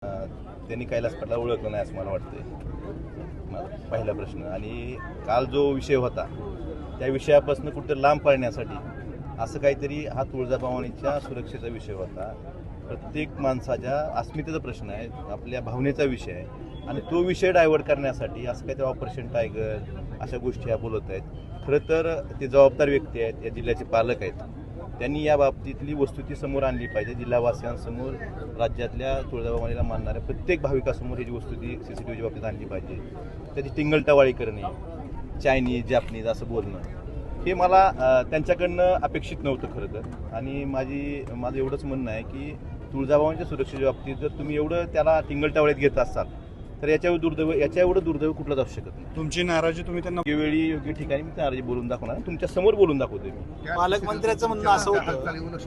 त्यांनी कैलास पाटला ओळखलं नाही असं मला वाटतंय, पहिला प्रश्न. आणि काल जो विषय होता त्या विषयापासून कुठं लांब पळण्यासाठी असं काहीतरी हा तुळजाभवानीच्या सुरक्षेचा विषय होता. प्रत्येक माणसाच्या अस्मितेचा प्रश्न आहे, आपल्या भावनेचा विषय आहे आणि तो विषय डायव्हर्ट करण्यासाठी असं काहीतरी ऑपरेशन टायगर अशा गोष्टी ह्या बोलत आहेत. खरं तर ते जबाबदार व्यक्ती आहेत, या जिल्ह्याचे पालक आहेत, त्यांनी या बाबतीतली वस्तुस्थिती समोर आणली पाहिजे. जिल्हावासियांसमोर, राज्यातल्या तुळजाभवानीला मानणाऱ्या प्रत्येक भाविकासमोर ही वस्तुस्थिती CCTVच्या बाबतीत आणली पाहिजे. त्याची टिंगलटवाळी करणे, चायनीज जॅपनीज असं बोलणं हे मला त्यांच्याकडनं अपेक्षित नव्हतं खरं तर. आणि माझं एवढंच म्हणणं आहे की तुळजाभवानीच्या सुरक्षेच्या बाबतीत जर तुम्ही एवढं त्याला टिंगलटवाळीत घेत असाल तर याच्या एवढं दुर्दैव कुठलं जाऊ शकत नाही. तुमची नाराजी तुम्ही त्यांना योग्य वेळी योग्य ठिकाणी मी नाराजी बोलून दाखवणार, तुमच्या समोर बोलून दाखवतोय मी. पालकमंत्र्यांचं म्हणणं असं होतं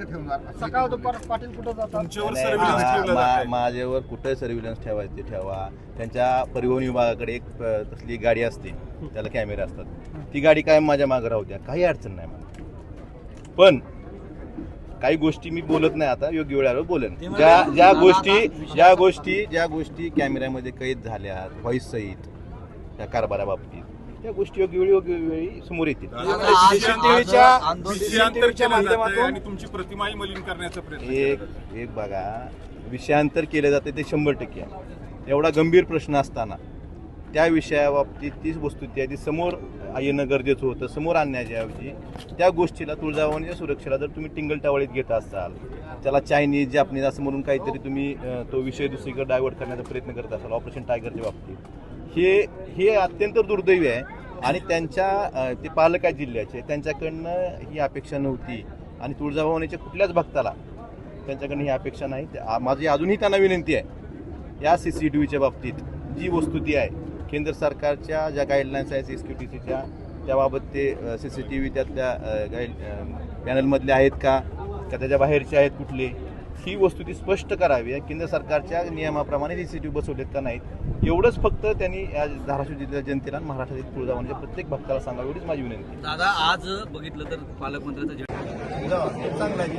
सकाळ दुपार पाटील कुठं जातात, तुमच्यावर सर्व्हिलन्स ठेवला जातोय. माझ्यावर कुठं सर्व्हिलन्स ठेवायचे ठेवा. त्यांच्या परिवहन विभागाकडे एक तसली गाडी असते, त्याला कॅमेरे असतात. ती गाडी कायम माझ्या मागे राहू द्या, काही अडचण नाही मला. पण काही गोष्टी मी बोलत नाही, आता योग्य वेळेवर बोलेन. ज्या गोष्टी कॅमेऱ्यामध्ये कैद झाल्या व्हॉइस सहित त्या कारभाराबाबतीत, त्या गोष्टी योग्य वेळी समोर येतील. विषयांतर माध्यमातून आणि तुमची प्रतिमाही मलिन करण्याचा प्रयत्न एक बघा, विषयांतर केले जाते ते 100% आहे. एवढा गंभीर प्रश्न असताना त्या विषयाबाबतीत तीच वस्तुस्थिती आहे ती समोर येणं गरजेचं होतं. समोर आणण्याच्याऐवजी त्या गोष्टीला, तुळजाभवानीच्या सुरक्षेला जर तुम्ही टिंगलटवाळीत घेत असाल, त्याला चायनीज जॅपनीज असं म्हणून काहीतरी तुम्ही तो विषय दुसरीकडे डायव्हर्ट करण्याचा प्रयत्न करत असाल ऑपरेशन टायगरच्या बाबतीत, हे अत्यंत दुर्दैवी आहे. आणि त्यांच्या ते पालक आहेत जिल्ह्याचे, त्यांच्याकडनं ही अपेक्षा नव्हती. आणि तुळजाभवानीच्या कुठल्याच भक्ताला त्यांच्याकडनं ही अपेक्षा नाही. माझी अजूनही त्यांना विनंती आहे, या CCTVच्या बाबतीत जी वस्तुस्थिती आहे, केंद्र सरकारच्या ज्या गाईडलाईन्स आहेत SQTCच्या, त्याबाबत ते CCTV त्यातल्या पॅनलमधले आहेत का त्याच्या बाहेरचे आहेत कुठले, ही वस्तुस्थिती स्पष्ट करावी. केंद्र सरकारच्या नियमाप्रमाणे CCTV बसवलेत का नाहीत, एवढंच फक्त त्यांनी या धाराशिव जिल्ह्याच्या जनतेला, महाराष्ट्रातील तुळजाभवानीच्या प्रत्येक भक्ताला सांगावं, एवढीच माझी विनंती. दादा, आज बघितलं तर पालकमंत्र्यांचा चांगला आहे.